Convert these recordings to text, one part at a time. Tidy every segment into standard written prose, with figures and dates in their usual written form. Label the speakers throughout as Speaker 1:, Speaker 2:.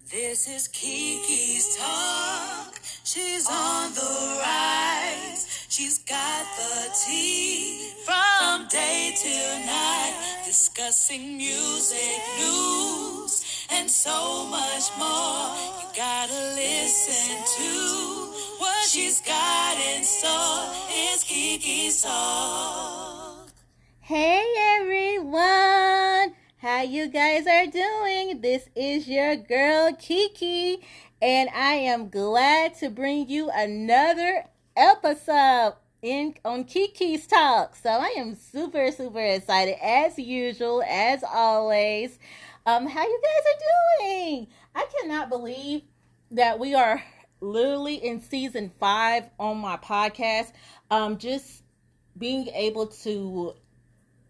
Speaker 1: This is KeKe's Talk. She's on the rise. She's got the tea from day till night. Discussing music, news, and so much more. You gotta listen to what she's got in store. It's KeKe's Talk.
Speaker 2: Hey everyone, how you guys are doing? This is your girl KeKe, and I am glad to bring you another episode on KeKe's Talk. So I am super excited as usual, as always. How you guys are doing? I cannot believe that we are literally in season 5 on my podcast. Just being able to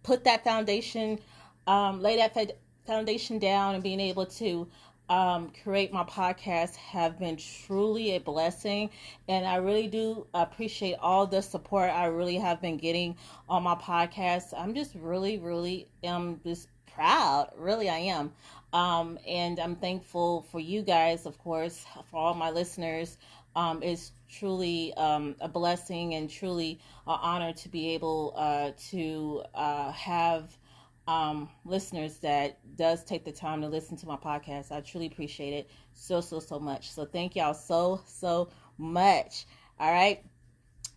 Speaker 2: put that foundation, lay that foundation down, and being able to create my podcast have been truly a blessing. And I really do appreciate all the support I really have been getting on my podcast. I'm just really just proud. Really, I am. And I'm thankful for you guys, of course, for all my listeners. It's truly a blessing and truly an honor to be able to have listeners that does take the time to listen to my podcast. I truly appreciate it so much. So thank y'all so much. All right.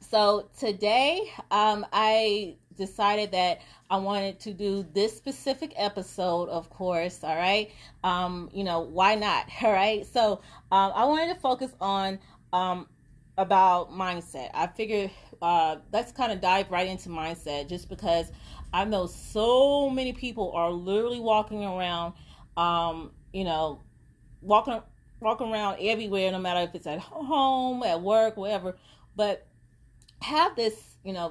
Speaker 2: So today I decided that I wanted to do this specific episode, of course. All right. Why not? All right. So I wanted to focus on about mindset. I figured let's kind of dive right into mindset, just because I know so many people are literally walking around, walking around everywhere, no matter if it's at home, at work, wherever, but have this,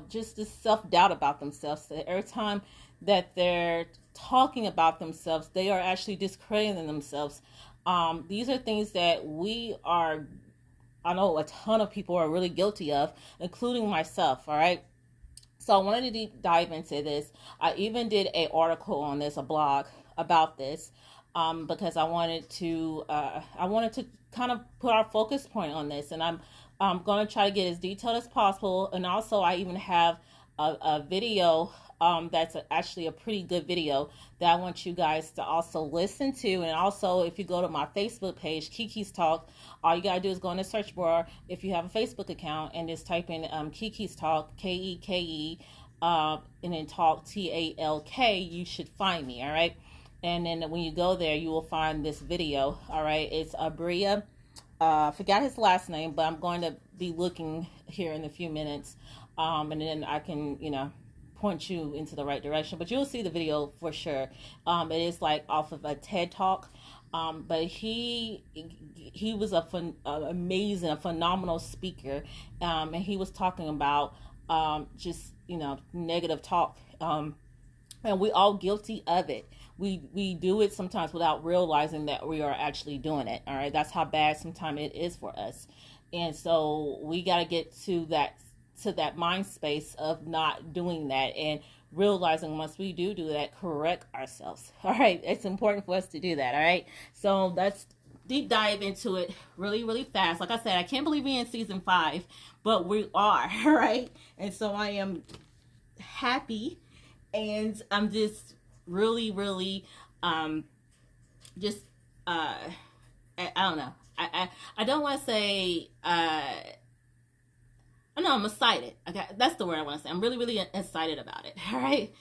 Speaker 2: just this self-doubt about themselves. So every time that they're talking about themselves, they are actually discrediting themselves. These are things that I know a ton of people are really guilty of, including myself. All right. So I wanted to deep dive into this. I even did an article on this, a blog about this, because I wanted to kind of put our focus point on this, and I'm going to try to get as detailed as possible. And also, I even have a video that's actually a pretty good video that I want you guys to also listen to. And also, if you go to my Facebook page, KeKe's Talk, all you gotta do is go in the search bar if you have a Facebook account and just type in KeKe's Talk, KeKe, and then Talk, TALK. You should find me. All right. And then when you go there, you will find this video. All right. It's Abria. Forgot his last name, but I'm going to be looking here in a few minutes, and then I can, point you into the right direction. But you'll see the video for sure. It is like off of a TED Talk, but he was amazing, a phenomenal speaker, and he was talking about just negative talk, and we all guilty of it. We do it sometimes without realizing that we are actually doing it. All right, that's how bad sometimes it is for us, and so we got to get to that mind space of not doing that, and realizing once we do that, correct ourselves. All right, it's important for us to do that. All right, so let's deep dive into it really fast. Like I said, I can't believe we're in season 5, but we are. All right, and so I am happy, and I'm just really just I don't know. I don't want to say no, I'm excited. Okay, that's the word I want to say. I'm really excited about it. All right.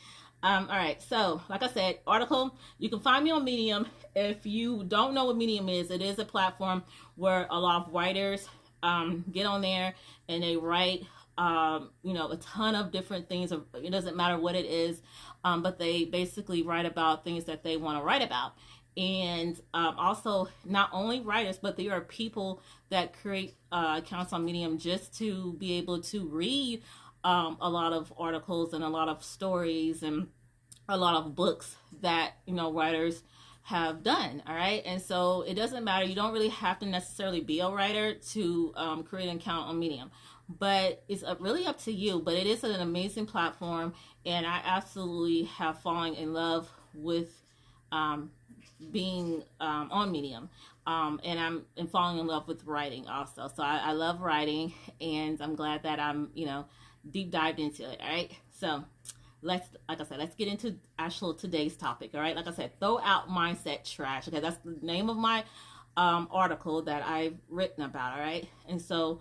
Speaker 2: All right. So, like I said, article. You can find me on Medium. If you don't know what Medium is, it is a platform where a lot of writers get on there and they write, a ton of different things. It doesn't matter what it is, but they basically write about things that they want to write about. And also, not only writers, but there are people that create accounts on Medium just to be able to read a lot of articles and a lot of stories and a lot of books that writers have done. All right, and so it doesn't matter. You don't really have to necessarily be a writer to create an account on Medium, but it's really up to you. But it is an amazing platform, and I absolutely have fallen in love with being on Medium. And I'm falling in love with writing also. So I love writing, and I'm glad that I'm deep dived into it. All right, so like I said, let's get into actual today's topic. All right, like I said, throw out mindset trash. Okay, that's the name of my article that I've written about. All right, and so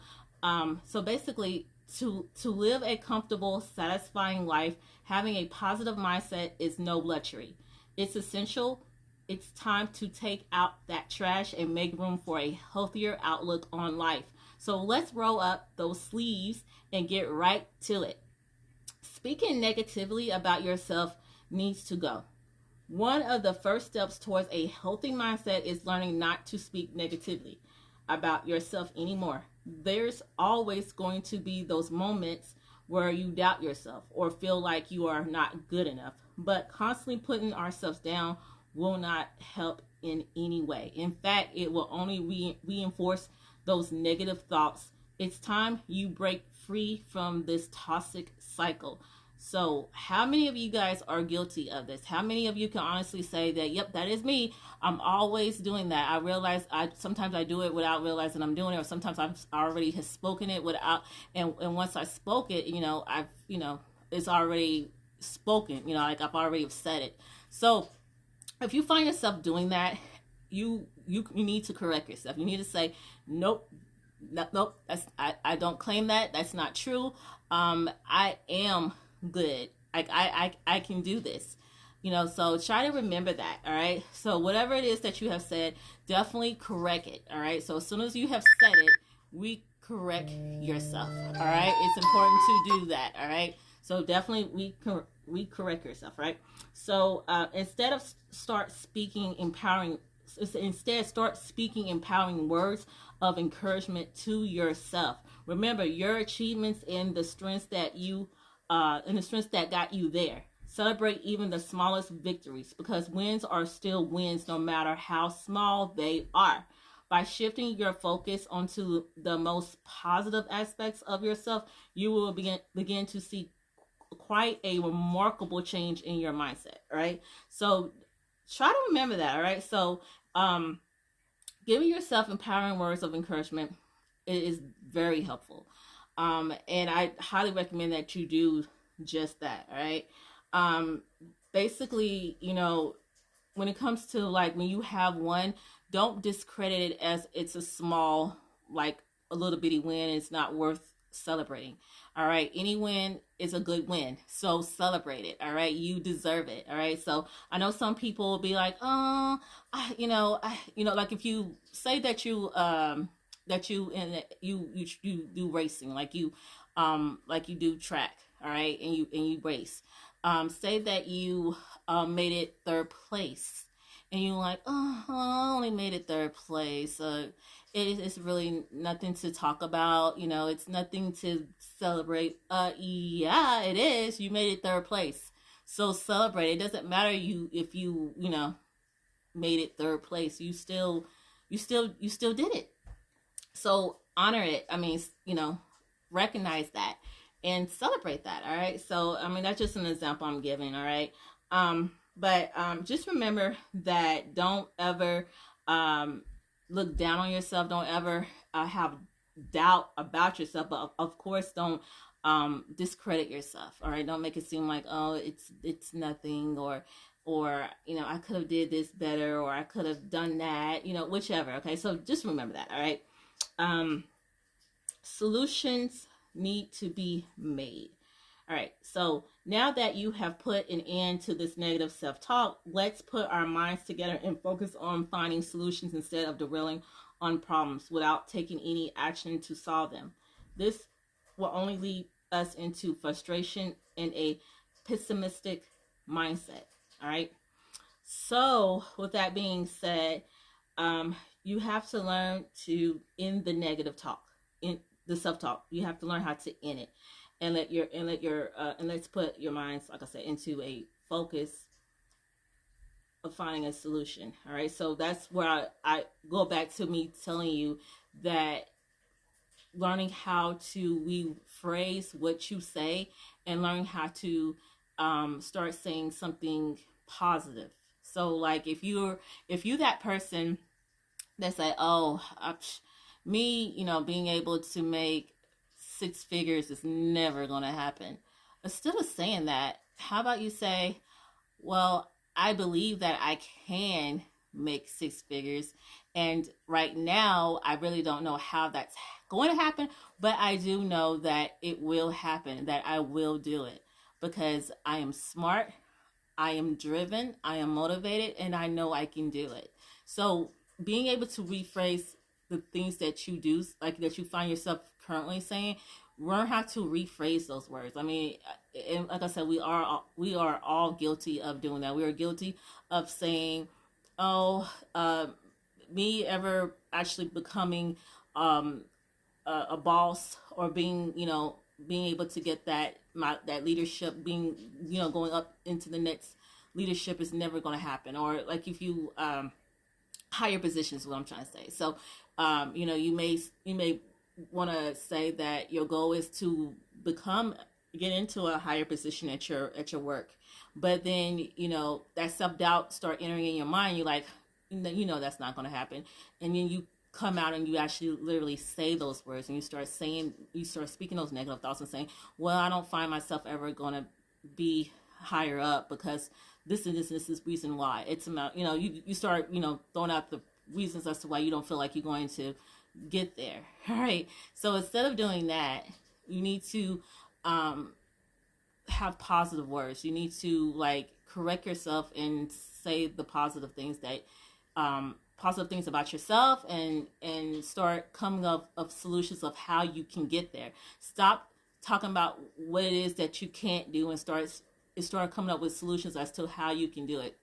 Speaker 2: basically, to live a comfortable, satisfying life, having a positive mindset is no luxury. It's essential. It's time to take out that trash and make room for a healthier outlook on life. So let's roll up those sleeves and get right to it. Speaking negatively about yourself needs to go. One of the first steps towards a healthy mindset is learning not to speak negatively about yourself anymore. There's always going to be those moments where you doubt yourself or feel like you are not good enough, but constantly putting ourselves down will not help in any way. In fact, it will only reinforce those negative thoughts. It's time you break free from this toxic cycle. So, how many of you guys are guilty of this? How many of you can honestly say that, yep, that is me. I'm always doing that. I realize sometimes I do it without realizing I'm doing it, or sometimes I've already has spoken it without, and once I spoke it, it's already spoken, like I've already said it. So, if you find yourself doing that, you need to correct yourself. You need to say, nope, nope, I don't claim that. That's not true. I am good. I can do this. So try to remember that. All right. So whatever it is that you have said, definitely correct it. All right. So as soon as you have said it, correct yourself. All right. It's important to do that. All right. So definitely correct yourself. Right. So instead start speaking empowering words of encouragement to yourself. Remember your achievements and the strengths that got you there. Celebrate even the smallest victories, because wins are still wins no matter how small they are. By shifting your focus onto the most positive aspects of yourself, you will begin to see quite a remarkable change in your mindset. All right. So try to remember that. All right. So giving yourself empowering words of encouragement is very helpful. And I highly recommend that you do just that. All right. Basically, when it comes to like when you have one, don't discredit it as it's a small, like a little bitty win. It's not worth celebrating. All right. Any win is a good win. So celebrate it. All right. You deserve it. All right. So I know some people will be like, like if you say that you do racing, like you do track. All right. And you race. Say that you made it third place, and you're like, oh, I only made it third place. It's really nothing to talk about. It's nothing to celebrate. Yeah, it is. You made it third place, so celebrate. It doesn't matter if you made it third place. You still did it. So honor it. I mean, recognize that and celebrate that. All right. So, I mean, that's just an example I'm giving. All right. But just remember that don't ever look down on yourself. Don't ever have doubt about yourself. But of course, don't discredit yourself. All right. Don't make it seem like, oh, it's nothing, or I could have did this better, or I could have done that, whichever. Okay. So just remember that. All right. Solutions need to be made. All right, so now that you have put an end to this negative self-talk, let's put our minds together and focus on finding solutions instead of dwelling on problems without taking any action to solve them. This will only lead us into frustration and a pessimistic mindset. All right, so with that being said, you have to learn to end the negative talk, in the self-talk. You have to learn how to end it, and let's put your minds, like I said, into a focus of finding a solution. All right. So that's where I go back to me telling you that learning how to rephrase what you say and learning how to start saying something positive. So like if you that person they say, oh, me, being able to make six figures is never going to happen. Instead of saying that, how about you say, well, I believe that I can make six figures. And right now, I really don't know how that's going to happen, but I do know that it will happen, that I will do it because I am smart, I am driven, I am motivated, and I know I can do it. So being able to rephrase the things that you do, like that you find yourself currently saying, learn how to rephrase those words. I mean, and like I said, we are all guilty of doing that. We are guilty of saying, "Oh, me ever actually becoming um, a boss or being able to get that leadership, being going up into the next leadership is never going to happen." Or like if you higher positions is what I'm trying to say. So you may want to say that your goal is to get into a higher position at your work, but then that self-doubt start entering in your mind. You're like, that's not going to happen, and then you come out and you actually literally say those words, and you start speaking those negative thoughts and saying, well, I don't find myself ever going to be higher up because this and this and this is reason why. It's about, you start throwing out the reasons as to why you don't feel like you're going to get there. All right, so instead of doing that, you need to have positive words. You need to like correct yourself and say the positive things about yourself, and start coming up of solutions of how you can get there. Stop talking about what it is that you can't do and start coming up with solutions as to how you can do it.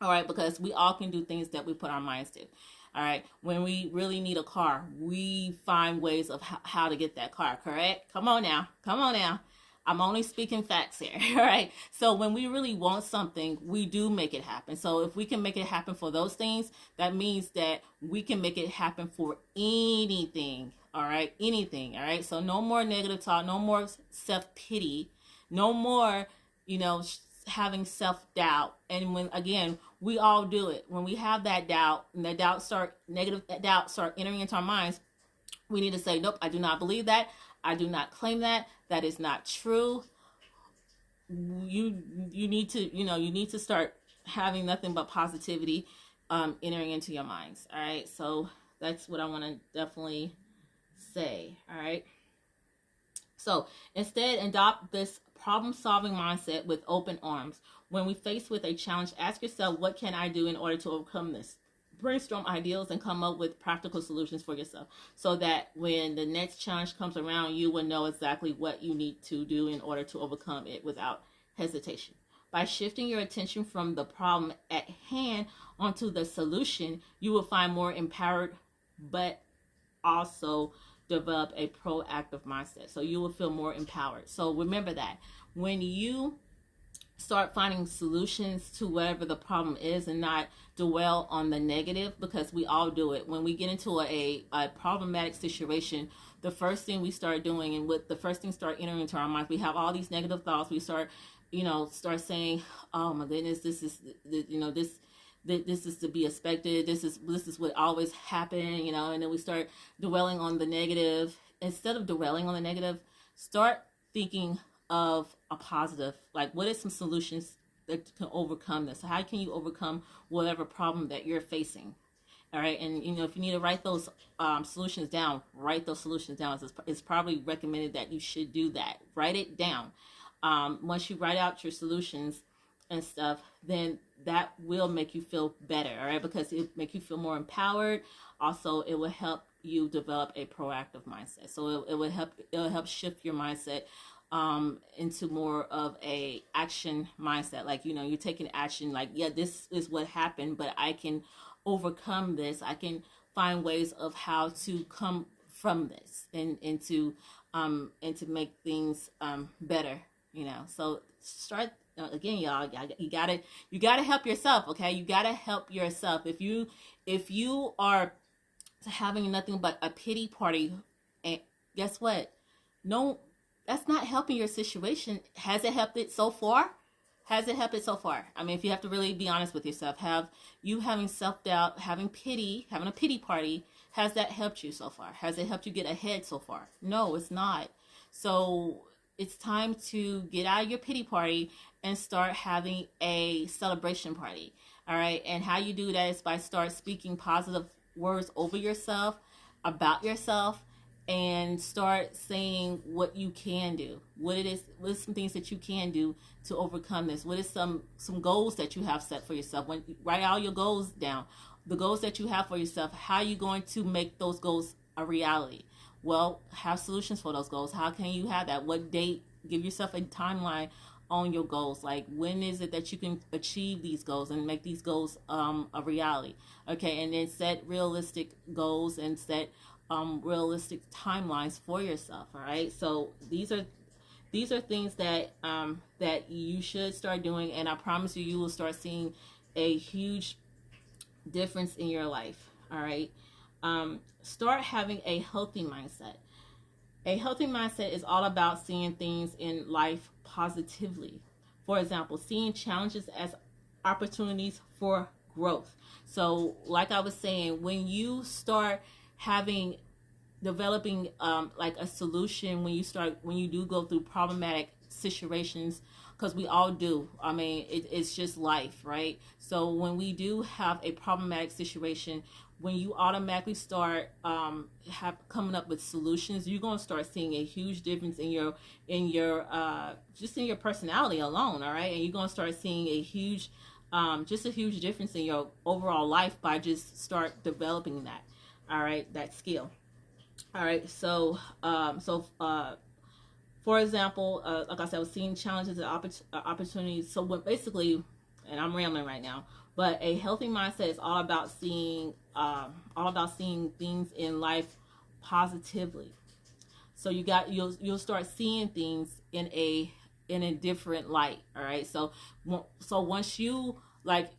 Speaker 2: All right, because we all can do things that we put our minds to. All right, when we really need a car, we find ways of how to get that car, correct? Come on now. I'm only speaking facts here. All right, so when we really want something, we do make it happen. So if we can make it happen for those things, that means that we can make it happen for anything. All right, anything. All right, so no more negative talk, no more self-pity, no more having self-doubt. And when again, we all do it, when we have that doubt and that negative doubt start entering into our minds, we need to say, nope, I do not believe that, I do not claim that, that is not true. You need to start having nothing but positivity entering into your minds. All right, so that's what I want to definitely say. All right, so instead, adopt this problem-solving mindset with open arms. When we face with a challenge, ask yourself, what can I do in order to overcome this? Brainstorm ideas and come up with practical solutions for yourself, so that when the next challenge comes around, you will know exactly what you need to do in order to overcome it without hesitation. By shifting your attention from the problem at hand onto the solution, you will find more empowered, but also develop a proactive mindset. So you will feel more empowered. So remember that when you start finding solutions to whatever the problem is and not dwell on the negative, because we all do it. When we get into a problematic situation, the first thing we start doing, and with the first thing start entering into our minds, we have all these negative thoughts. We start saying, oh my goodness, this is this is to be expected. This is what always happen, and then we start dwelling on the negative. Instead of dwelling on the negative, start thinking of a positive. Like, what are some solutions that can overcome this? How can you overcome whatever problem that you're facing? All right, and if you need to write those solutions down, write those solutions down. It's probably recommended that you should do that. Write it down. Once you write out your solutions and stuff, then that will make you feel better, all right, because it make you feel more empowered. Also, it will help you develop a proactive mindset. So it'll help shift your mindset into more of a action mindset. Like, you're taking action, like, yeah, this is what happened, but I can overcome this. I can find ways of how to come from this and to make things better, so start again, y'all. You gotta help yourself. Okay, you gotta help yourself. If you are having nothing but a pity party, and guess what? No, that's not helping your situation. Has it helped it so far? Has it helped it so far? I mean, if you have to really be honest with yourself, have you having self doubt, having pity, having a pity party, has that helped you so far? Has it helped you get ahead so far? No, it's not. So it's time to get out of your pity party and start having a celebration party. All right. And how you do that is by start speaking positive words over yourself, about yourself, and start saying what you can do, what is some things that you can do to overcome this, what is some goals that you have set for yourself. When you write all your goals down, the goals that you have for yourself, how are you going to make those goals a reality? Well, have solutions for those goals. How can you have that? What date? Give yourself a timeline on your goals. Like, when is it that you can achieve these goals and make these goals a reality? Okay, and then set realistic goals and set realistic timelines for yourself. All right, so these are things that that you should start doing, and I promise you, you will start seeing a huge difference in your life. All right, start having a healthy mindset. A healthy mindset is all about seeing things in life positively. For example, seeing challenges as opportunities for growth. So, like I was saying, when you start having developing like a solution, when you do go through problematic situations, because we all do. I mean, it's just life, right? So when we do have a problematic situation, when you automatically start have coming up with solutions, you're going to start seeing a huge difference in your just in your personality alone. All right, and you're going to start seeing a huge just a huge difference in your overall life by just start developing that. All right, that skill. All right, so for example, like I said, I was seeing challenges and opportunities. So what basically, and I'm rambling right now, but a healthy mindset is all about seeing things in life positively. So you'll start seeing things in a different light. All right, so once you like,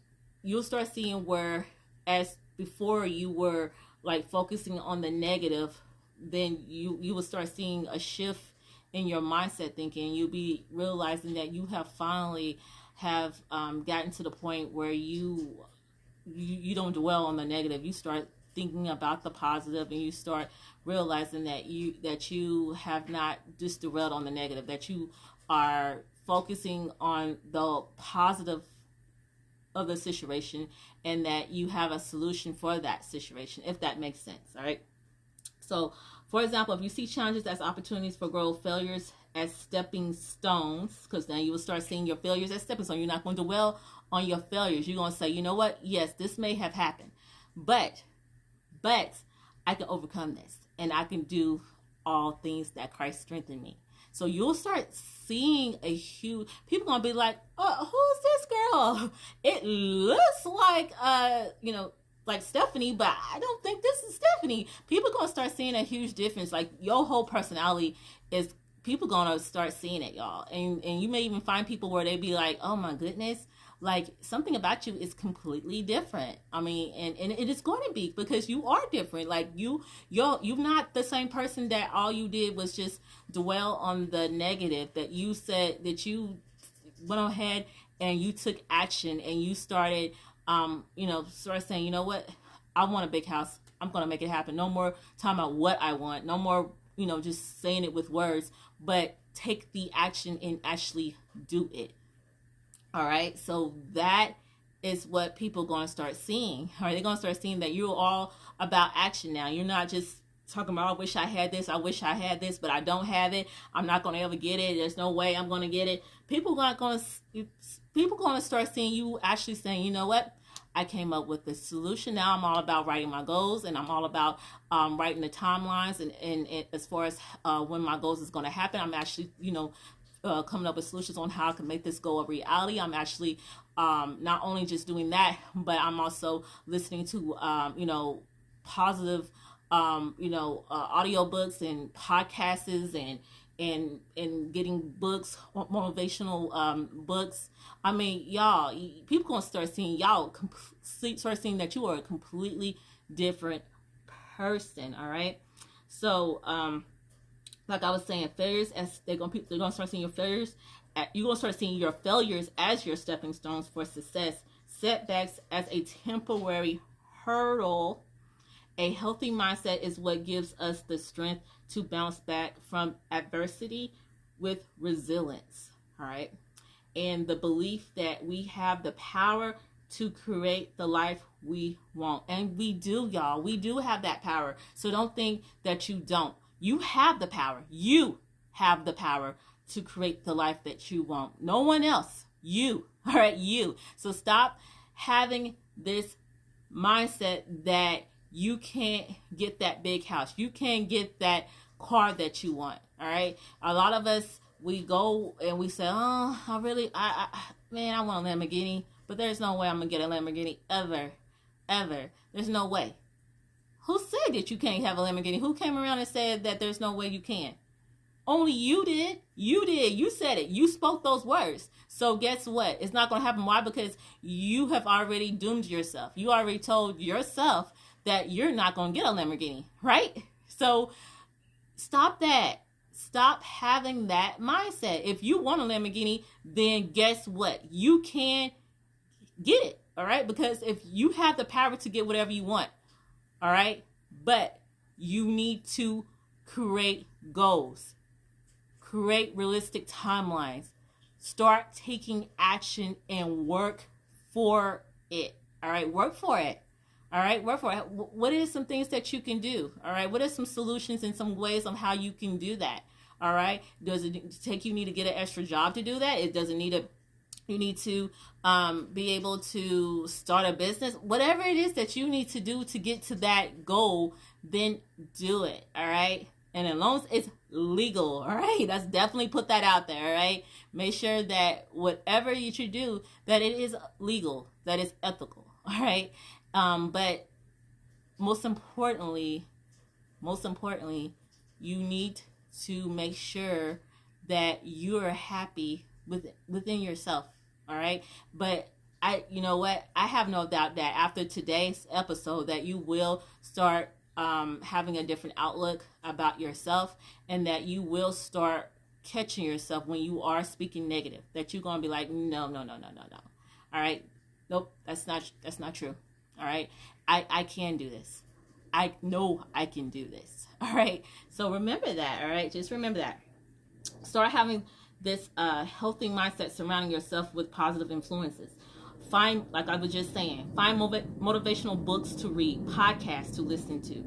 Speaker 2: you'll start seeing where, as before you were like focusing on the negative, then you will start seeing a shift in your mindset thinking. You'll be realizing that you have finally have gotten to the point where you don't dwell on the negative. You start thinking about the positive, and you start realizing that you have not just dwelled on the negative, that you are focusing on the positive of the situation, and that you have a solution for that situation, if that makes sense. All right, so for example, if you see challenges as opportunities for growth, failures as stepping stones, because then you will start seeing your failures as stepping stones. You're not going to dwell on your failures. You're going to say, you know what, yes, this may have happened, but I can overcome this, and I can do all things that Christ strengthened me. So you'll start seeing a huge, people gonna be like, oh, who's this girl? It looks like like Stephanie, but I don't think this is Stephanie. People gonna start seeing a huge difference. Like, your whole personality is, people gonna start seeing it, y'all. And you may even find people where they be like, oh my goodness, like something about you is completely different. I mean, and it is going to be, because you are different. Like you're not the same person that all you did was just dwell on the negative. That you said that you went ahead and you took action, and you started start saying, you know what, I want a big house, I'm gonna make it happen. No more talking about what I want, no more just saying it with words, but take the action and actually do it. All right, so that is what people going to start seeing. All right, they're going to start seeing that you're all about action now. You're not just talking about, I wish I had this, but I don't have it, I'm not going to ever get it, there's no way I'm going to get it. People going to start seeing you actually saying, you know what, I came up with the solution. Now I'm all about writing my goals, and I'm all about writing the timelines, and as far as when my goals is going to happen, I'm actually coming up with solutions on how I can make this go a reality. I'm actually not only just doing that, but I'm also listening to positive audio books and podcasts, and getting books, motivational books. I mean, y'all, people gonna start seeing start seeing that you are a completely different person. All right, so like I was saying, failures as they're gonna start seeing your failures you're going to start seeing your failures as your stepping stones for success, setbacks as a temporary hurdle. A healthy mindset is what gives us the strength to bounce back from adversity with resilience. All right. And the belief that we have the power to create the life we want. And we do, y'all. We do have that power. So don't think that you don't. You have the power. You have the power to create the life that you want. No one else. You. All right. You. So stop having this mindset that you can't get that big house. You can't get that car that you want. All right. A lot of us, we go and we say, oh, man, I want a Lamborghini, but there's no way I'm going to get a Lamborghini ever. There's no way. Who said that you can't have a Lamborghini? Who came around and said that there's no way you can? Only you did. You did. You said it. You spoke those words. So guess what? It's not going to happen. Why? Because you have already doomed yourself. You already told yourself that you're not going to get a Lamborghini, right? So stop that. Stop having that mindset. If you want a Lamborghini, then guess what? You can get it, all right? Because if you have the power to get whatever you want, all right? But you need to create goals, create realistic timelines, start taking action and work for it, all right? Work for it. All right, work for it. What are some things that you can do? All right, what are some solutions and some ways on how you can do that? All right, does it take you need to get an extra job to do that? It doesn't need a. You need to be able to start a business. Whatever it is that you need to do to get to that goal, then do it. All right, and as long as it's legal, all right, let's definitely put that out there. All right, make sure that whatever you should do, that it is legal, that it's ethical. All right. But most importantly, you need to make sure that you are happy within yourself. All right. But you know what? I have no doubt that after today's episode that you will start having a different outlook about yourself, and that you will start catching yourself when you are speaking negative, that you're going to be like, no. All right. Nope. That's not true. All right. I can do this. I know I can do this. All right. So remember that. All right. Just remember that. Start having this healthy mindset surrounding yourself with positive influences. Find, like I was just saying, find motivational books to read, podcasts to listen to,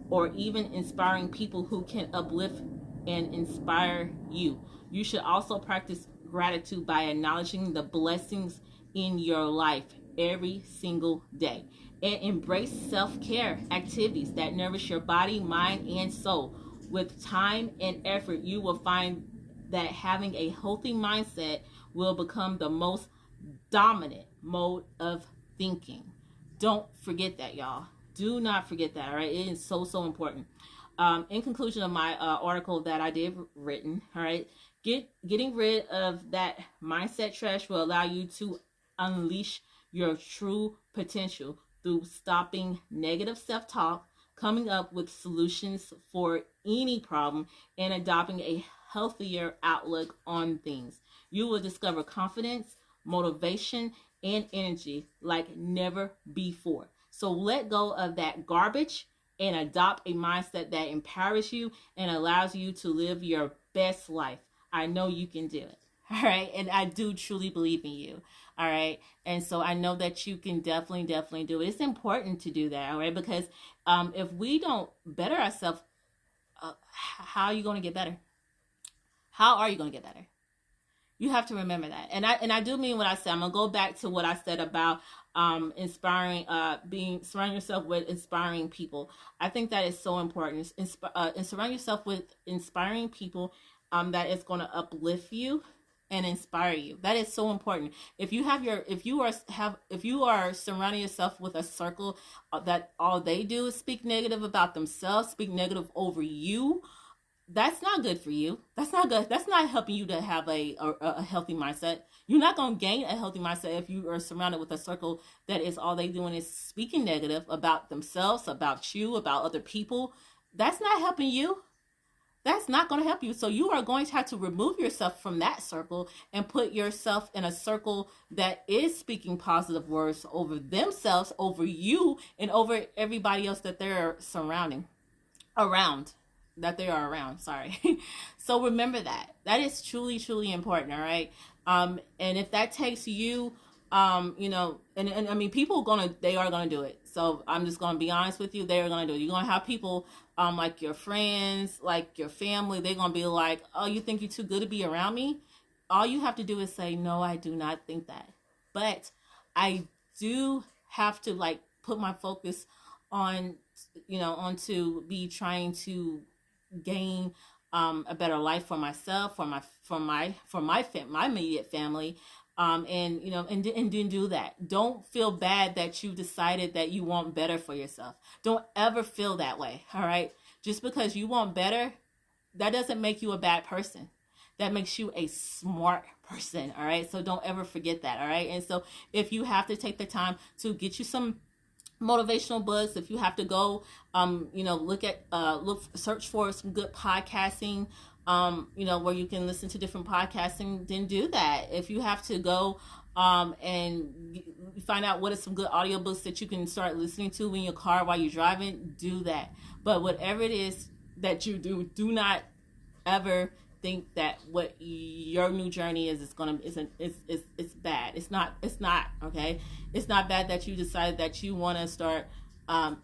Speaker 2: or even inspiring people who can uplift and inspire you. You should also practice gratitude by acknowledging the blessings in your life every single day, and embrace self-care activities that nourish your body, mind, and soul. With time and effort, you will find that having a healthy mindset will become the most dominant mode of thinking. Don't forget that, y'all. Do not forget that. All right, it is so important. In conclusion of my article that I did written, all right, getting rid of that mindset trash will allow you to unleash your true potential through stopping negative self-talk, coming up with solutions for any problem, and adopting a healthier outlook on things. You will discover confidence, motivation, and energy like never before. So let go of that garbage and adopt a mindset that empowers you and allows you to live your best life. I know you can do it. All right. And I do truly believe in you. All right. And so I know that you can definitely do it. It's important to do that. All right. Because if we don't better ourselves, how are you going to get better? How are you going to get better? You have to remember that. And I do mean what I said. I'm going to go back to what I said about inspiring, surround yourself with inspiring people. I think that is so important. And surround yourself with inspiring people that is going to uplift you and inspire you. That is so important. If you are surrounding yourself with a circle that all they do is speak negative about themselves, speak negative over you, that's not good for you. That's not good. That's not helping you to have a healthy mindset. You're not going to gain a healthy mindset if you are surrounded with a circle that is all they doing is speaking negative about themselves, about you, about other people. That's not helping you. That's not going to help you. So you are going to have to remove yourself from that circle and put yourself in a circle that is speaking positive words over themselves, over you, and over everybody else that they're surrounding around, that they are around, sorry. So remember that is truly, truly important. All right. And if that takes you, and I mean, they are gonna do it. So I'm just gonna be honest with you, they are gonna do it. You're gonna have people, like your friends, like your family, they're gonna be like, oh, you think you're too good to be around me? All you have to do is say, no, I do not think that. But I do have to, like, put my focus on, onto be trying to gain a better life for myself, my immediate family, and then do that. Don't feel bad that you decided that you want better for yourself. Don't ever feel that way. All right, just because you want better, that doesn't make you a bad person. That makes you a smart person. All right, so don't ever forget that. All right, and so if you have to take the time to get you some motivational books, if you have to go search for some good podcasting, where you can listen to different podcasting, then do that. If you have to go and find out what are some good audiobooks that you can start listening to in your car while you're driving, do that. But whatever it is that you do not ever think that what your new journey is it's bad. It's not okay. It's not bad that you decide that you want to start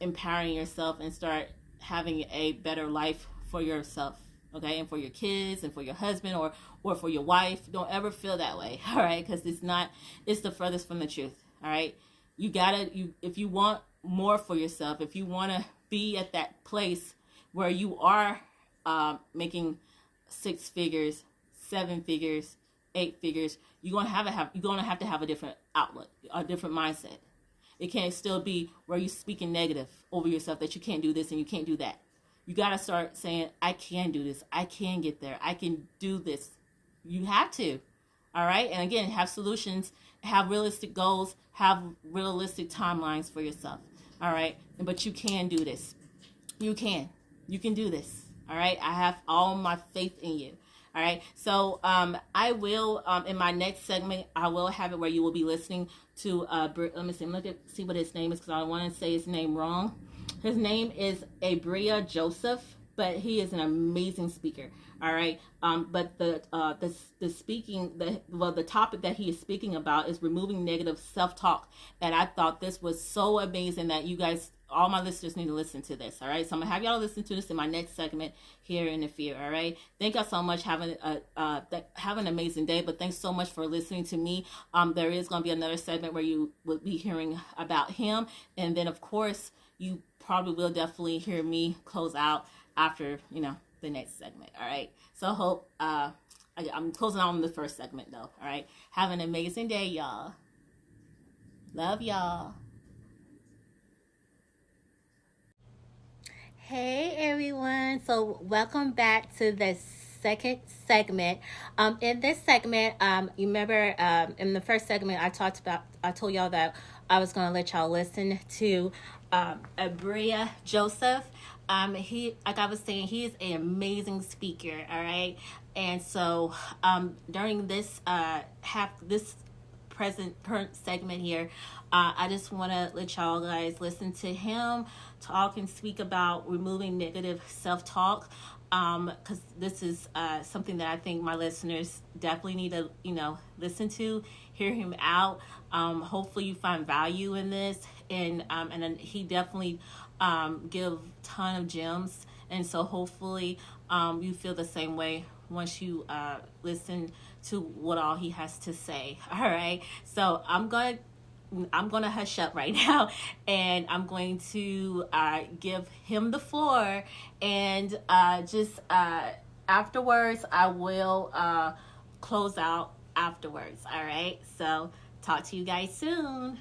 Speaker 2: empowering yourself and start having a better life for yourself, okay, and for your kids and for your husband or for your wife. Don't ever feel that way, all right, because it's the furthest from the truth. All right, if you want more for yourself, if you want to be at that place where you are making 6 figures, 7 figures, 8 figures, you're gonna have to have a different outlook, a different mindset. It can't still be where you're speaking negative over yourself, that you can't do this and you can't do that. You gotta start saying, I can do this, I can get there, I can do this. You have to. All right, and again, have solutions, have realistic goals, have realistic timelines for yourself. All right, but you can do this. You can do this. All right, I have all my faith in you. All right, so I will, in my next segment, I will have it where you will be listening to, let me see what his name is, because I don't want to say his name wrong. His name is Abria Joseph, but he is an amazing speaker. All right, but the topic that he is speaking about is removing negative self-talk, and I thought this was so amazing that you guys, all my listeners, need to listen to this. All right, so I'm gonna have y'all listen to this in my next segment here in the few. All right, thank y'all so much. Have an amazing day. But thanks so much for listening to me. There is gonna be another segment where you will be hearing about him, and then of course you probably will definitely hear me close out after the next segment. All right, so hope I'm closing on the first segment though. All right, have an amazing day, y'all. Love y'all. Hey everyone, so welcome back to the second segment. In this segment, you remember, in the first segment I told y'all that I was going to let y'all listen to Abria Joseph. He, like I was saying, he is an amazing speaker. All right, and so during this current segment here, I just want to let y'all guys listen to him talk and speak about removing negative self-talk, because this is something that I think my listeners definitely need to listen to, hear him out. Hopefully you find value in this, and then he definitely give ton of gems, and so hopefully you feel the same way once you listen to what all he has to say. All right, so I'm gonna hush up right now, and I'm going to give him the floor, and just afterwards I will close out afterwards. All right, so talk to you guys soon.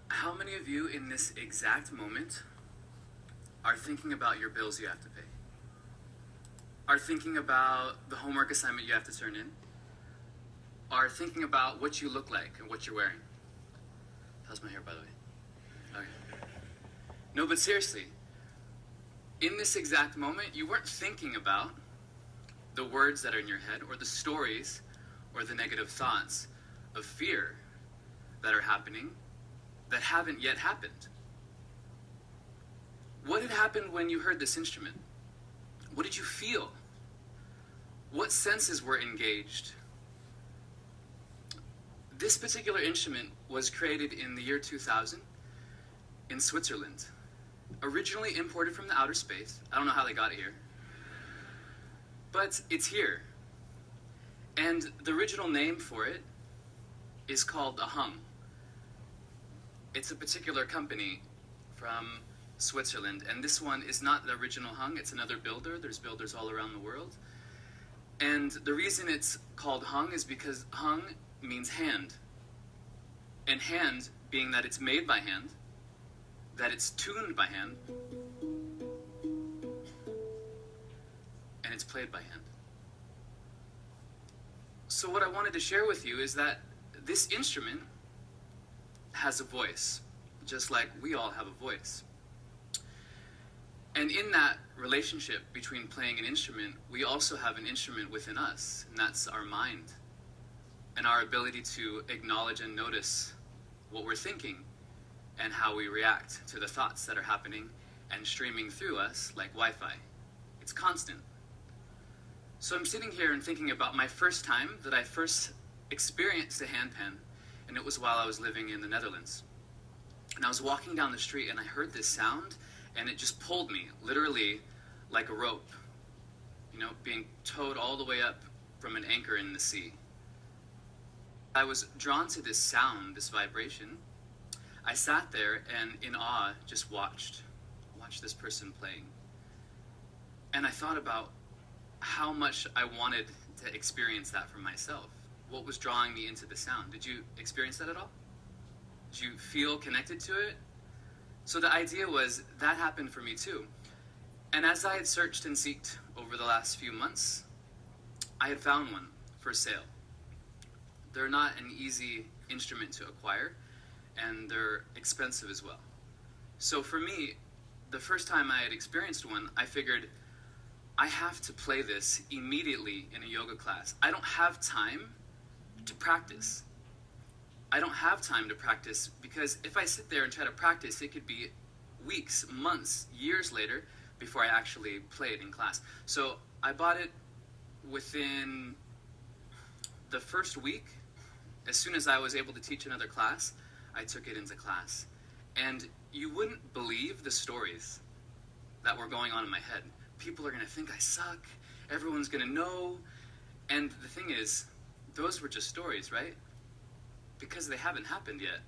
Speaker 1: How many of you in this exact moment are thinking about your bills you have to pay? Are thinking about the homework assignment you have to turn in? Are thinking about what you look like and what you're wearing? How's my hair, by the way? Okay. No, but seriously, in this exact moment, you weren't thinking about the words that are in your head or the stories or the negative thoughts of fear that are happening that haven't yet happened. What had happened when you heard this instrument? What did you feel? What senses were engaged? This particular instrument was created in the year 2000 in Switzerland. Originally imported from the outer space. I don't know how they got it here. But it's here. And the original name for it is called a hum. It's a particular company from Switzerland, and this one is not the original hung, it's another builder. There's builders all around the world. And the reason it's called hung is because hung means hand. And hand, being that it's made by hand, that it's tuned by hand, and it's played by hand. So what I wanted to share with you is that this instrument has a voice, just like we all have a voice. And in that relationship between playing an instrument, we also have an instrument within us, and that's our mind, and our ability to acknowledge and notice what we're thinking and how we react to the thoughts that are happening and streaming through us like Wi-Fi. It's constant. So I'm sitting here and thinking about my first time that I first experienced a handpan, and it was while I was living in the Netherlands. And I was walking down the street and I heard this sound, and it just pulled me, literally like a rope, being towed all the way up from an anchor in the sea. I was drawn to this sound, this vibration. I sat there and in awe just watched this person playing. And I thought about how much I wanted to experience that for myself. What was drawing me into the sound? Did you experience that at all? Did you feel connected to it? So the idea was that happened for me too. And as I had searched and seeked over the last few months, I had found one for sale. They're not an easy instrument to acquire, and they're expensive as well. So for me, the first time I had experienced one, I figured, I have to play this immediately in a yoga class. I don't have time to practice. I don't have time to practice because if I sit there and try to practice, it could be weeks, months, years later before I actually play it in class. So I bought it within the first week. As soon as I was able to teach another class, I took it into class. And you wouldn't believe the stories that were going on in my head. People are going to think I suck. Everyone's going to know. And the thing is, those were just stories, right? Because they haven't happened yet.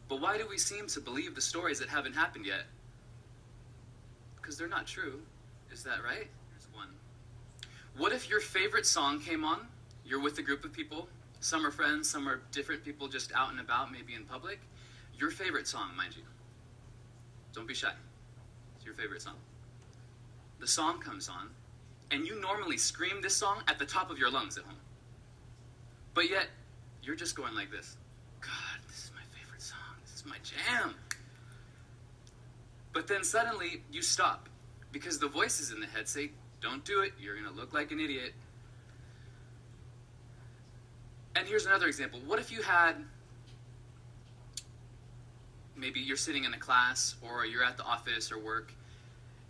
Speaker 1: But why do we seem to believe the stories that haven't happened yet? Because they're not true. Is that right? Here's one. What if your favorite song came on? You're with a group of people. Some are friends, some are different people just out and about, maybe in public. Your favorite song, mind you. Don't be shy. It's your favorite song. The song comes on, and you normally scream this song at the top of your lungs at home. But yet, you're just going like this. God, this is my favorite song. This is my jam. But then suddenly, you stop. Because the voices in the head say, don't do it. You're going to look like an idiot. And here's another example. What if you had, maybe you're sitting in a class or you're at the office or work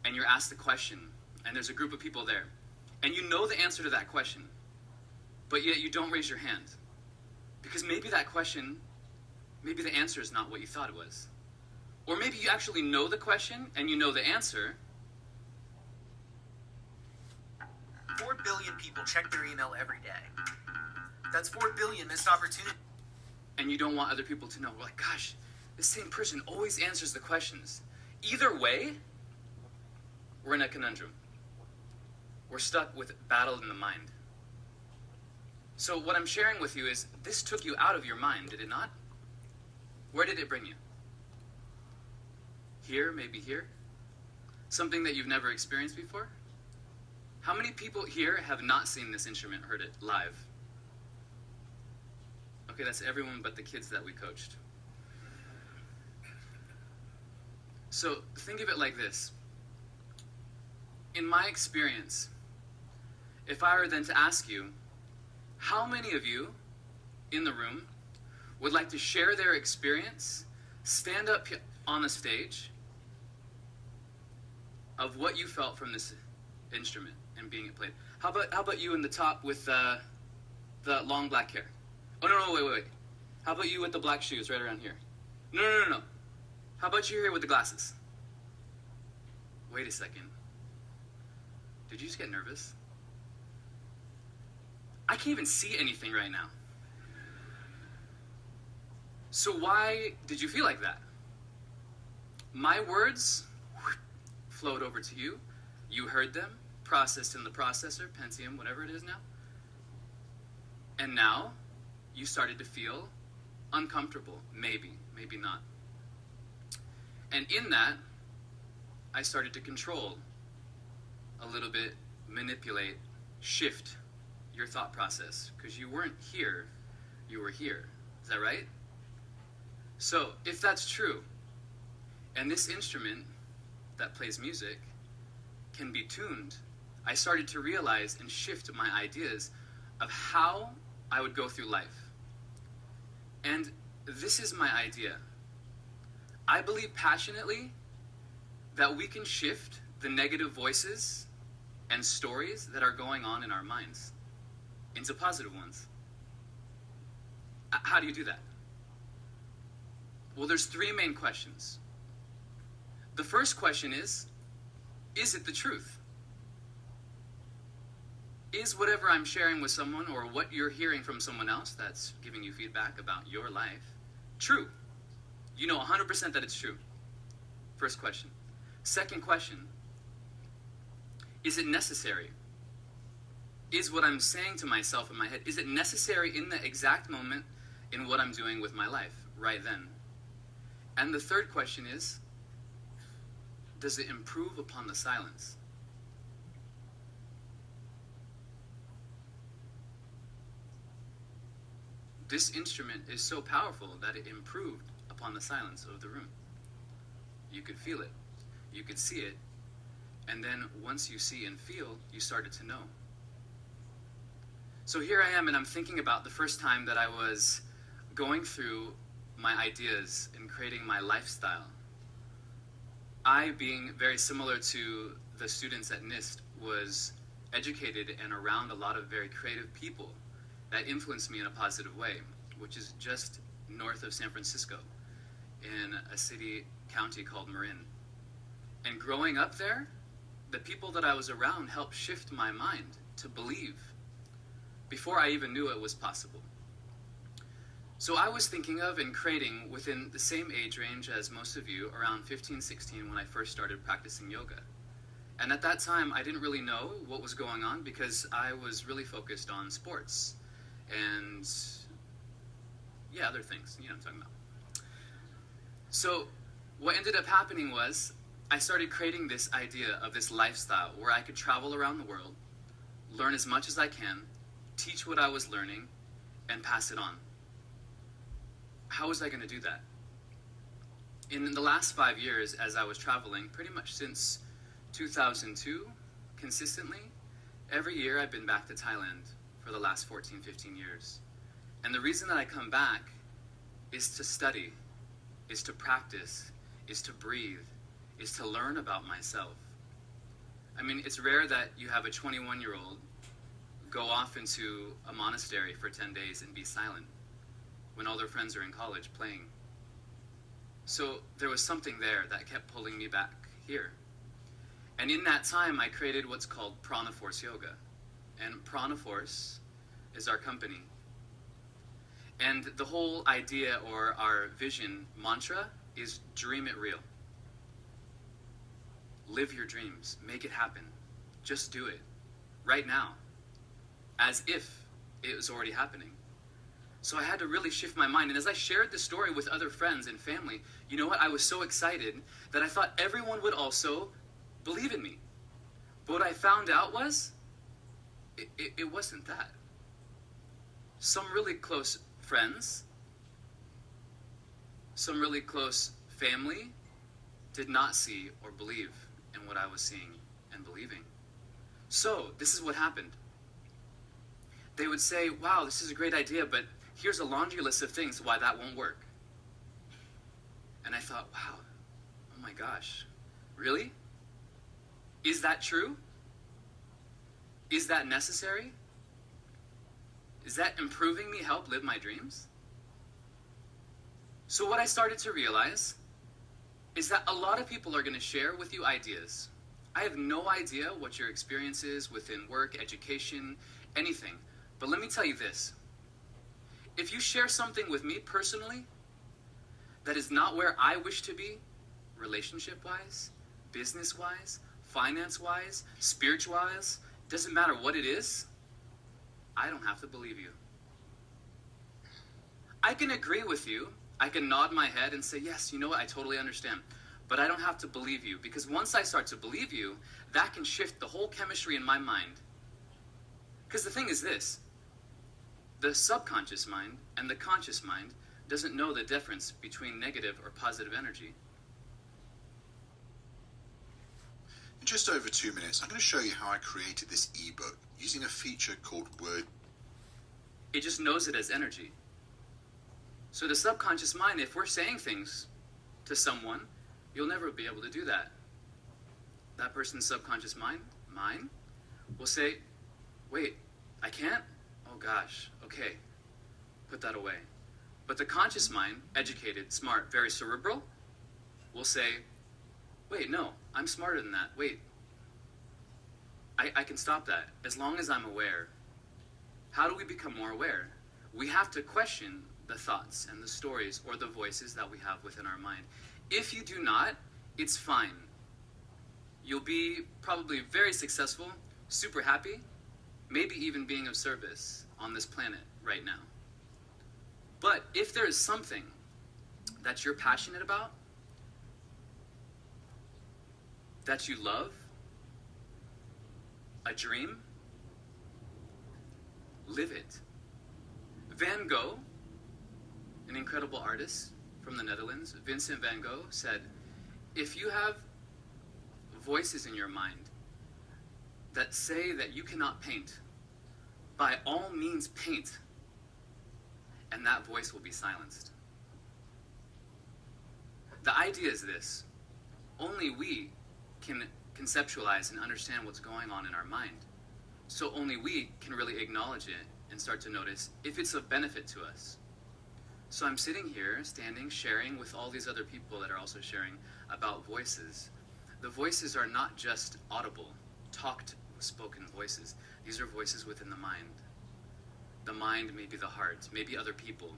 Speaker 1: and you're asked a question and there's a group of people there and you know the answer to that question, but yet you don't raise your hand. Because maybe that question, maybe the answer is not what you thought it was. Or maybe you actually know the question and you know the answer.
Speaker 3: 4 billion people check their email every day. That's 4 billion missed opportunities.
Speaker 1: And you don't want other people to know. We're like, gosh, this same person always answers the questions. Either way, we're in a conundrum. We're stuck with battle in the mind. So what I'm sharing with you is this took you out of your mind, did it not? Where did it bring you? Here, maybe here? Something that you've never experienced before? How many people here have not seen this instrument, heard it live? Okay, that's everyone but the kids that we coached. So think of it like this. In my experience, if I were then to ask you, how many of you in the room would like to share their experience, stand up on the stage of what you felt from this instrument and being it played? How about you in the top with the long black hair? Oh, no, wait. How about you with the black shoes right around here? No. How about you here with the glasses? Wait a second. Did you just get nervous? I can't even see anything right now. So why did you feel like that? My words flowed over to you. You heard them, processed in the processor, Pentium, whatever it is now. And now you started to feel uncomfortable. Maybe not. And in that, I started to control a little bit, manipulate, shift your thought process, because you weren't here, you were here. Is that right? So if that's true, and this instrument that plays music can be tuned, I started to realize and shift my ideas of how I would go through life. And this is my idea. I believe passionately that we can shift the negative voices and stories that are going on in our minds into positive ones. How do you do that? Well, there's three main questions. The first question is it the truth? Is whatever I'm sharing with someone or what you're hearing from someone else that's giving you feedback about your life true? You know 100% that it's true. First question. Second question, is it necessary? Is what I'm saying to myself in my head, is it necessary in the exact moment in what I'm doing with my life right then? And the third question is, does it improve upon the silence? This instrument is so powerful that it improved upon the silence of the room. You could feel it, you could see it, and then once you see and feel, you started to know. So here I am, and I'm thinking about the first time that I was going through my ideas and creating my lifestyle. I, being very similar to the students at NIST, was educated and around a lot of very creative people that influenced me in a positive way, which is just north of San Francisco in a county called Marin. And growing up there, the people that I was around helped shift my mind to believe before I even knew it was possible. So I was thinking of and creating within the same age range as most of you, around 15, 16, when I first started practicing yoga. And at that time, I didn't really know what was going on because I was really focused on sports and, yeah, other things, you know what I'm talking about. So what ended up happening was I started creating this idea of this lifestyle where I could travel around the world, learn as much as I can, teach what I was learning, and pass it on. How was I going to do that? In the last 5 years, as I was traveling, pretty much since 2002, consistently, every year I've been back to Thailand for the last 14, 15 years. And the reason that I come back is to study, is to practice, is to breathe, is to learn about myself. I mean, it's rare that you have a 21-year-old go off into a monastery for 10 days and be silent when all their friends are in college playing. So there was something there that kept pulling me back here. And in that time, I created what's called Prana Force Yoga. And Prana Force is our company. And the whole idea or our vision mantra is dream it real. Live your dreams. Make it happen. Just do it. Right now. As if it was already happening. So I had to really shift my mind. And as I shared the story with other friends and family, you know what? I was so excited that I thought everyone would also believe in me. But what I found out was, it wasn't that. Some really close friends, some really close family, did not see or believe in what I was seeing and believing. So this is what happened. They would say, wow, this is a great idea, but here's a laundry list of things why that won't work. And I thought, wow, oh my gosh, really? Is that true? Is that necessary? Is that improving me help live my dreams? So what I started to realize is that a lot of people are going to share with you ideas. I have no idea what your experience is within work, education, anything. But let me tell you this. If you share something with me personally that is not where I wish to be, relationship-wise, business-wise, finance-wise, spiritual-wise, doesn't matter what it is, I don't have to believe you. I can agree with you. I can nod my head and say, yes, you know what, I totally understand. But I don't have to believe you, because once I start to believe you, that can shift the whole chemistry in my mind. Because the thing is this, the subconscious mind and the conscious mind doesn't know the difference between negative or positive energy.
Speaker 4: In just over 2 minutes, I'm going to show you how I created this ebook using a feature called Word.
Speaker 1: It just knows it as energy. So the subconscious mind, if we're saying things to someone, you'll never be able to do that. That person's subconscious mind, mine, will say, wait, I can't? Oh gosh, okay, put that away. But the conscious mind, educated, smart, very cerebral, will say, wait, no, I'm smarter than that. Wait, I can stop that as long as I'm aware. How do we become more aware? We have to question the thoughts and the stories or the voices that we have within our mind. If you do not, it's fine. You'll be probably very successful, super happy, maybe even being of service on this planet right now. But if there is something that you're passionate about, that you love, a dream, live it. Van Gogh, an incredible artist from the Netherlands, Vincent van Gogh, said, if you have voices in your mind that say that you cannot paint, by all means paint, and that voice will be silenced. The idea is this: only we can conceptualize and understand what's going on in our mind. So only we can really acknowledge it and start to notice if it's of benefit to us. So I'm sitting here, standing, sharing with all these other people that are also sharing about voices. The voices are not just audible, talked, spoken voices. These are voices within the mind. The mind may be the heart, maybe other people.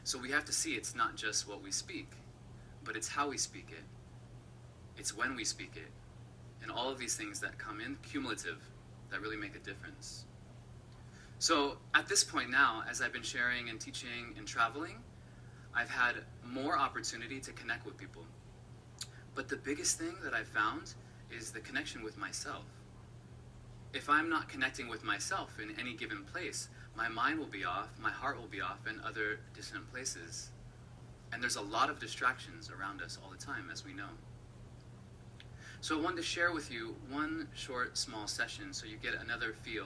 Speaker 1: So we have to see it's not just what we speak, but it's how we speak it. It's when we speak it. And all of these things that come in, cumulative, that really make a difference. So at this point now, as I've been sharing and teaching and traveling, I've had more opportunity to connect with people. But the biggest thing that I've found is the connection with myself. If I'm not connecting with myself in any given place, my mind will be off, my heart will be off in other distant places. And there's a lot of distractions around us all the time, as we know. So I wanted to share with you one short, small session so you get another feel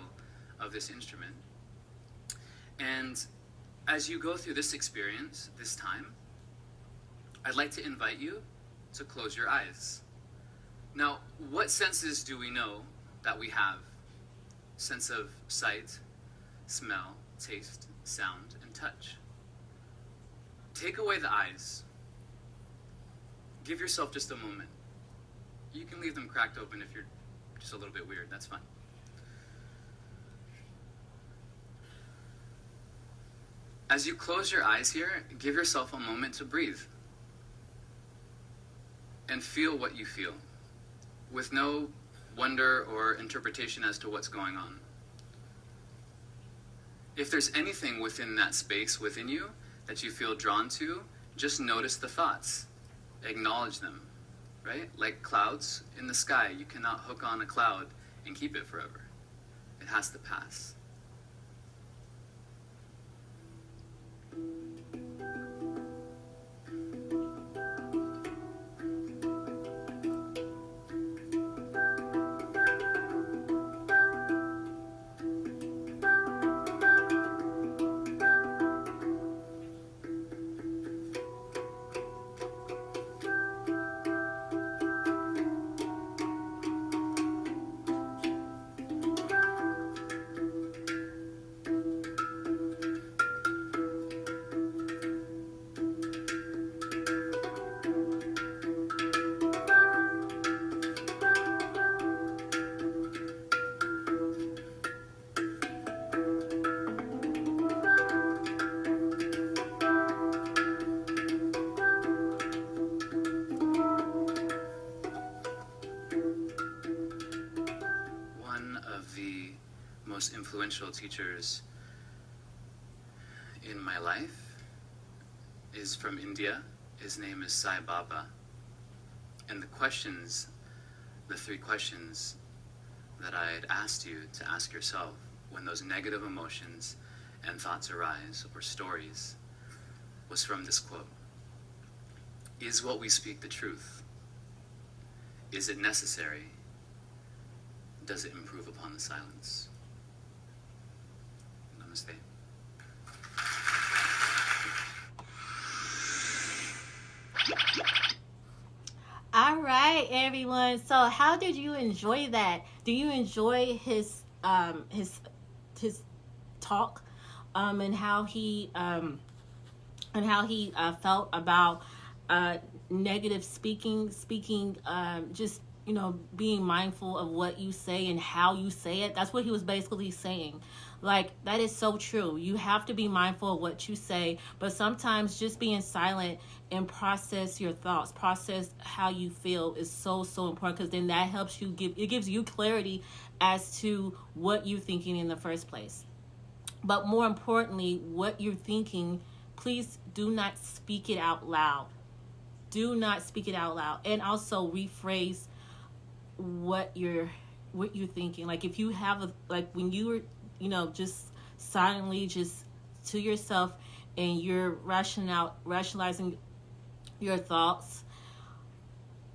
Speaker 1: of this instrument. And as you go through this experience, this time, I'd like to invite you to close your eyes. Now, what senses do we know that we have? Sense of sight, smell, taste, sound, and touch. Take away the eyes. Give yourself just a moment. You can leave them cracked open if you're just a little bit weird, that's fine. As you close your eyes here, give yourself a moment to breathe. And feel what you feel, with no wonder or interpretation as to what's going on. If there's anything within that space within you that you feel drawn to, just notice the thoughts. Acknowledge them, right? Like clouds in the sky, you cannot hook on a cloud and keep it forever. It has to pass. most influential teachers in my life is from India. His name is Sai Baba. And the three questions that I had asked you to ask yourself when those negative emotions and thoughts arise, or stories, was from this quote. Is what we speak the truth? Is it necessary? Does it improve upon the silence? Namaste.
Speaker 2: All right, everyone. So, how did you enjoy that? Do you enjoy his talk, and how he felt about negative speaking, just being mindful of what you say and how you say it. That's what he was basically saying. Like, that is so true. You have to be mindful of what you say, but sometimes just being silent and process your thoughts, process how you feel is so important, because then that helps you it gives you clarity as to what you're thinking in the first place. But more importantly, what you're thinking, please do not speak it out loud. Do not speak it out loud. And also rephrase what you're thinking. Like, if you have when you were just silently, just to yourself, and you're rationalizing your thoughts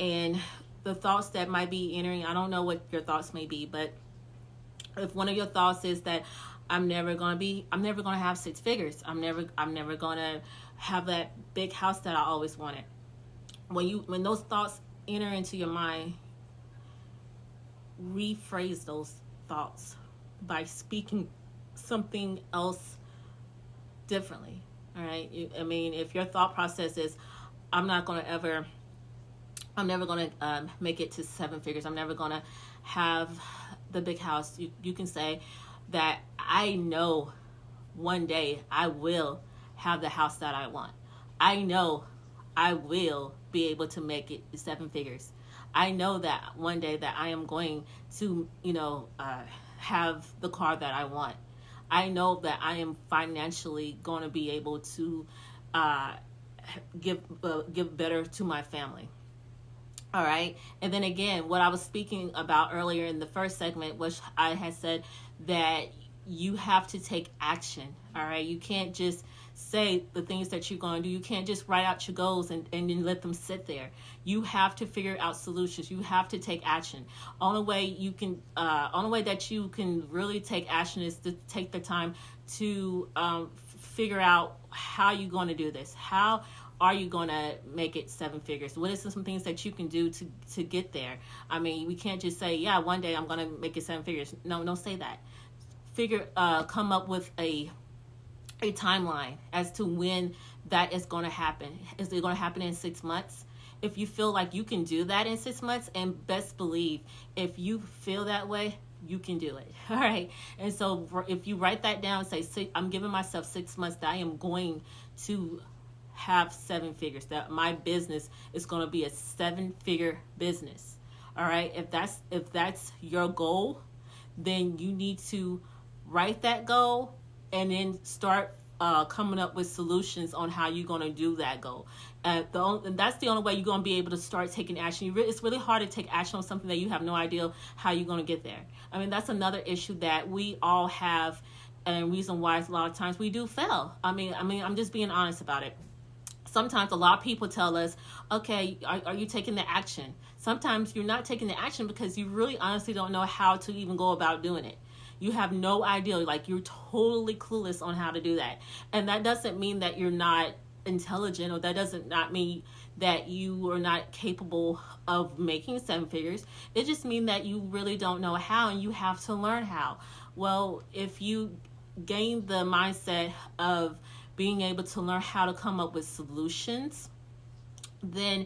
Speaker 2: and the thoughts that might be entering. I don't know what your thoughts may be, but if one of your thoughts is that I'm never gonna have six figures, I'm never gonna have that big house that I always wanted. When those thoughts enter into your mind, rephrase those thoughts by speaking something else differently. All right. If your thought process is, I'm never going to make it to seven figures, I'm never going to have the big house, you can say that I know one day I will have the house that I want. I know I will be able to make it seven figures. I know that one day that I am going to, have the car that I want. I know that I am financially going to be able to give better to my family. All right. And then again, what I was speaking about earlier in the first segment, which I had said that you have to take action. All right. You can't just say the things that you're going to do. You can't just write out your goals and then let them sit there. You have to figure out solutions. You have to take action. Only way that you can really take action is to take the time to figure out how you're going to do this. How are you going to make it seven figures? What are some things that you can do to get there? We can't just say, yeah, one day I'm going to make it seven figures. No, don't say that. Come up with a timeline as to when that is going to happen. Is it going to happen in 6 months? If you feel like you can do that in 6 months, and best believe, if you feel that way, you can do it. All right. And so if you write that down, say, I'm giving myself 6 months that I am going to have seven figures, that my business is going to be a 7-figure business. All right. If that's your goal, then you need to write that goal and then start coming up with solutions on how you're going to do that goal. And that's the only way you're going to be able to start taking action. It's really hard to take action on something that you have no idea how you're going to get there. That's another issue that we all have, and reason why a lot of times we do fail. I'm just being honest about it. Sometimes a lot of people tell us, okay, are you taking the action? Sometimes you're not taking the action because you really honestly don't know how to even go about doing it. You have no idea, like you're totally clueless on how to do that. And that doesn't mean that you're not intelligent, or that doesn't not mean that you are not capable of making seven figures. It just means that you really don't know how, and you have to learn how. Well, if you gain the mindset of being able to learn how to come up with solutions, then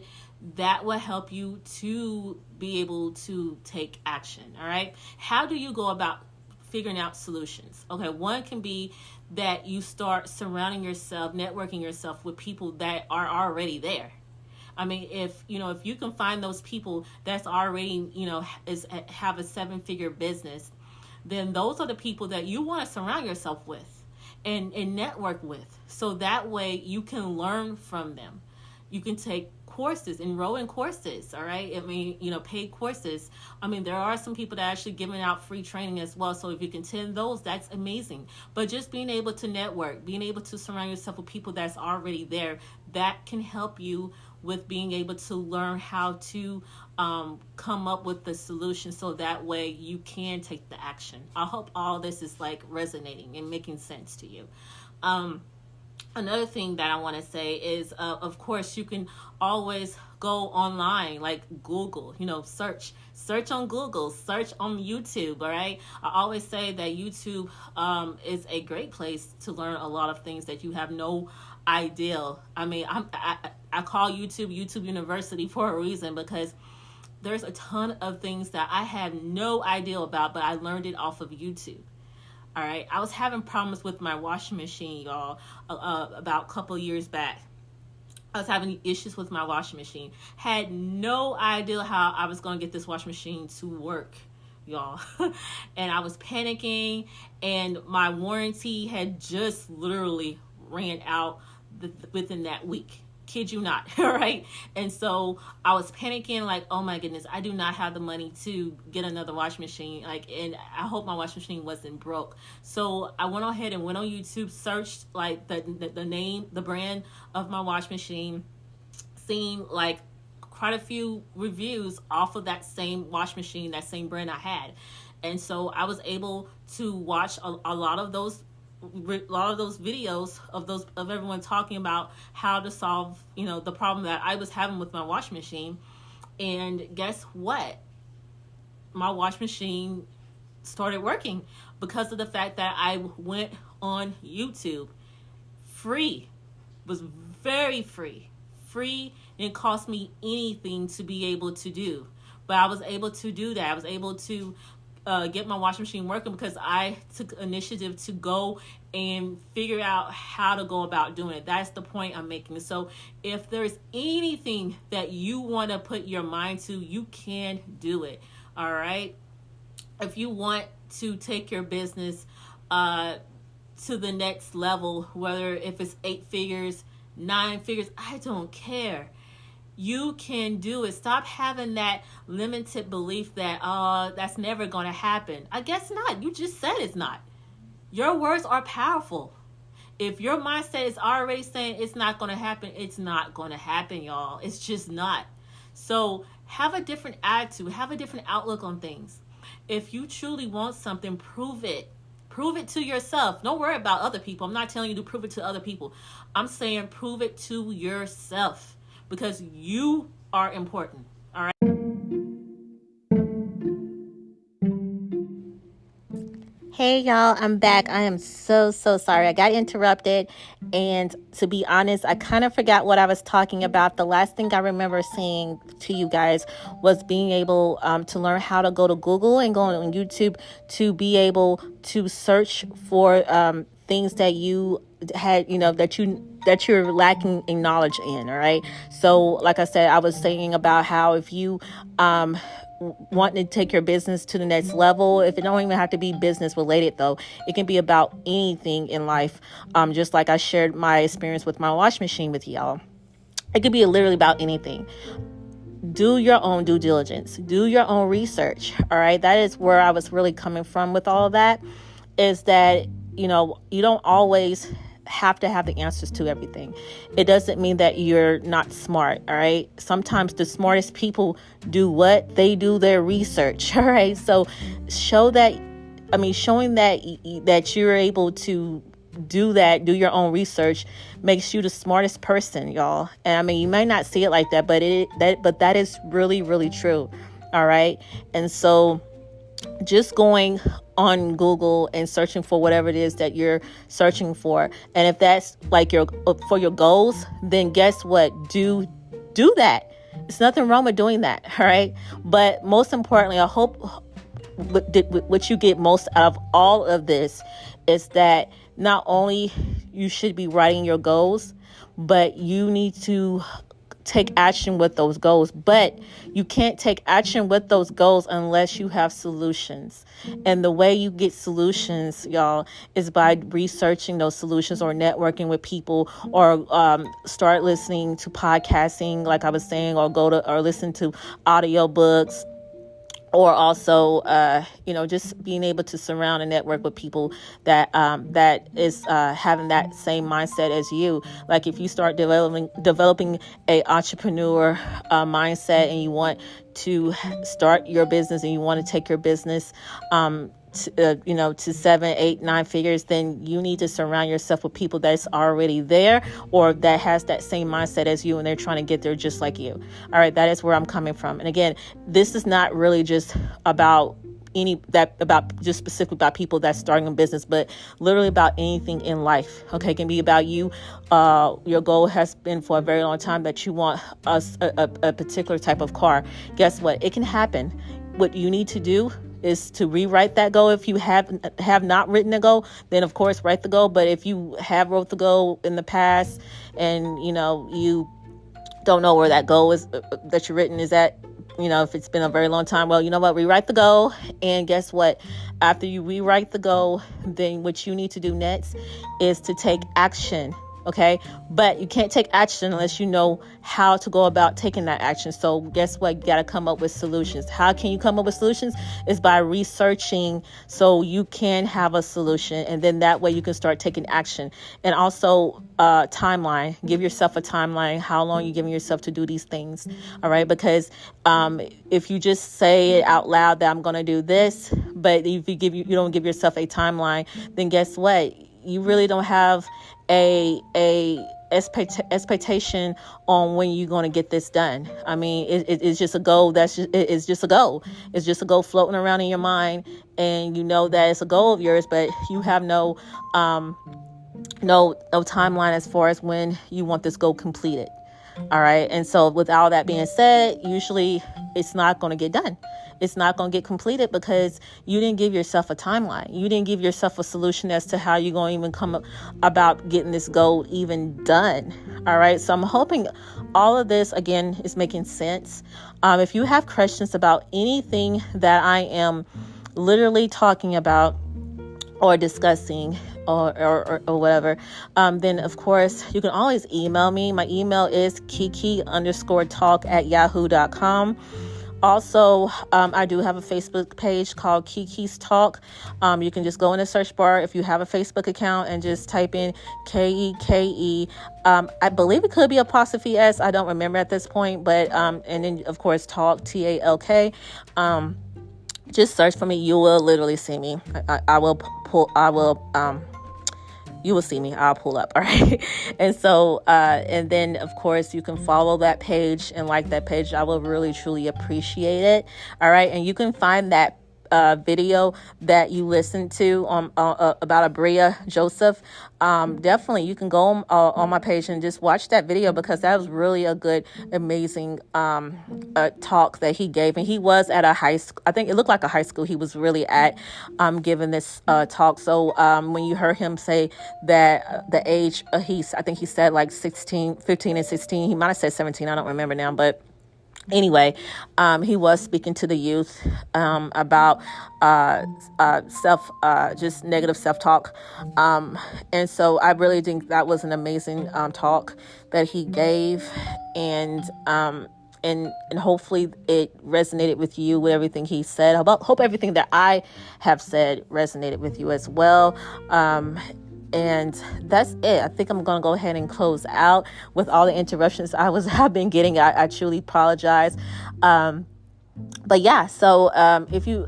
Speaker 2: that will help you to be able to take action. All right. How do you go about figuring out solutions? Okay, one can be that you start surrounding yourself, networking yourself with people that are already there. If you can find those people that's already, have a 7-figure business, then those are the people that you want to surround yourself with and network with. So that way you can learn from them. You can take courses, enroll in courses, all right? I mean, paid courses. I mean, there are some people that are actually giving out free training as well. So if you can attend those, that's amazing. But just being able to network, being able to surround yourself with people that's already there, that can help you with being able to learn how to come up with the solution, so that way you can take the action. I hope all this is like resonating and making sense to you. Another thing that I want to say is, of course, you can always go online, like Google, search on Google, search on YouTube. All right. I always say that YouTube is a great place to learn a lot of things that you have no idea. I mean, I call YouTube University for a reason, because there's a ton of things that I had no idea about, but I learned it off of YouTube. All right. I was having problems with my washing machine, y'all, about a couple years back. I was having issues with my washing machine. Had no idea how I was going to get this washing machine to work, y'all. And I was panicking, and my warranty had just literally ran out within that week. Kid you not. All right. And so I was panicking, like, oh my goodness, I do not have the money to get another washing machine. And I hope my washing machine wasn't broke. So I went ahead and went on YouTube, searched like the name, the brand of my washing machine, seen like quite a few reviews off of that same washing machine, that same brand I had. And so I was able to watch a lot of those videos of everyone talking about how to solve, the problem that I was having with my washing machine. And guess what? My washing machine started working because of the fact that I went on YouTube. Free. Was very free. Free, and it cost me anything to be able to do. But I was able to do that. I was able to get my washing machine working because I took initiative to go and figure out how to go about doing it. That's the point I'm making. So if there's anything that you want to put your mind to, you can do it. All right. If you want to take your business to the next level, whether if it's 8 figures, 9 figures, I don't care. You can do it. Stop having that limited belief that, that's never going to happen. I guess not. You just said it's not. Your words are powerful. If your mindset is already saying it's not going to happen, it's not going to happen, y'all. It's just not. So have a different attitude. Have a different outlook on things. If you truly want something, prove it. Prove it to yourself. Don't worry about other people. I'm not telling you to prove it to other people. I'm saying prove it to yourself. Because you are important, all right?
Speaker 5: Hey y'all, I'm back. I am so sorry. I got interrupted, and to be honest, I kind of forgot what I was talking about. The last thing I remember saying to you guys was being able to learn how to go to Google and go on YouTube to be able to search for things that you had, that you're lacking in knowledge in. All right. So like I said, I was saying about how if you want to take your business to the next level, if it don't even have to be business related, though, it can be about anything in life. Just like I shared my experience with my washing machine with y'all. It could be literally about anything. Do your own due diligence. Do your own research. All right. That is where I was really coming from with all of that, is that, you don't always have to have the answers to everything. It doesn't mean that you're not smart. All right. Sometimes the smartest people do what? They do their research. All right. So showing that you're able to do that, do your own research, makes you the smartest person, y'all. And you may not see it like that, but that is really, really true. All right. And so just going on Google and searching for whatever it is that you're searching for. And if that's like for your goals, then guess what? Do that. There's nothing wrong with doing that. All right. But most importantly, I hope what you get most out of all of this is that not only you should be writing your goals, but you need to take action with those goals. But you can't take action with those goals unless you have solutions. And the way you get solutions, y'all, is by researching those solutions or networking with people, or start listening to podcasting, like I was saying, or listen to audiobooks, or also, just being able to surround and network with people that is having that same mindset as you. Like if you start developing a entrepreneur mindset, and you want to start your business, and you want to take your business to 7, 8, 9 figures, then you need to surround yourself with people that's already there, or that has that same mindset as you, and they're trying to get there just like you. All right, that is where I'm coming from. And again, this is not really just about just specifically about people that's starting a business, but literally about anything in life. Okay, it can be about you. Your goal has been for a very long time that you want a particular type of car. Guess what? It can happen. What you need to do is to rewrite that goal. If you have not written a goal, then of course write the goal. But if you have wrote the goal in the past, and you don't know where that goal is that you're written is at, if it's been a very long time, well, you know what, rewrite the goal. And guess what? After you rewrite the goal, then what you need to do next is to take action. Okay, but you can't take action unless you know how to go about taking that action. So guess what? You got to come up with solutions. How can you come up with solutions? Is by researching, so you can have a solution, and then that way you can start taking action. And also timeline. Give yourself a timeline. How long you giving yourself to do these things? All right, because if you just say it out loud that I'm going to do this, but if you don't give yourself a timeline, then guess what? You really don't have a expectation on when you're going to get this done. I mean, it's just a goal. It's just a goal. It's just a goal floating around in your mind, and you know that it's a goal of yours, but you have no timeline as far as when you want this goal completed. All right. And so with all that being said, usually it's not going to get done. It's not going to get completed because you didn't give yourself a timeline. You didn't give yourself a solution as to how you're going to even come about getting this goal even done. All right. So I'm hoping all of this, again, is making sense. If you have questions about anything that I am literally talking about or discussing, or whatever, then of course you can always email me. My email is keke_talk@yahoo.com. Also, I do have a Facebook page called KeKe's Talk. You can just go in the search bar if you have a Facebook account and just type in KeKe. I believe it could be apostrophe S. I don't remember at this point, but and then of course Talk, TALK. Just search for me. You will literally see me. You will see me. I'll pull up. All right. And so, and then of course you can follow that page and like that page. I will really, truly appreciate it. All right. And you can find that video that you listened to about Abria Joseph. Definitely you can go on my page and just watch that video, because that was really a good, amazing talk that he gave. And he was at a high school. I think it looked like a high school he was really at, giving this talk. So when you heard him say that the age, I think he said like 15 and 16. He might have said 17. I don't remember now, but anyway, he was speaking to the youth about just negative self-talk. And so I really think that was an amazing talk that he gave. And hopefully it resonated with you with everything he said. Hope everything that I have said resonated with you as well. And that's it. I think I'm going to go ahead and close out with all the interruptions I've been getting. I truly apologize. But yeah, so if you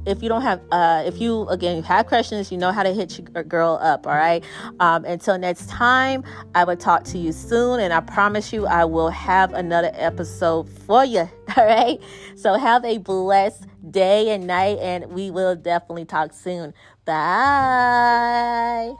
Speaker 5: have questions, you know how to hit your girl up. All right. Until next time, I will talk to you soon, and I promise you I will have another episode for you. All right. So have a blessed day and night, and we will definitely talk soon. Bye.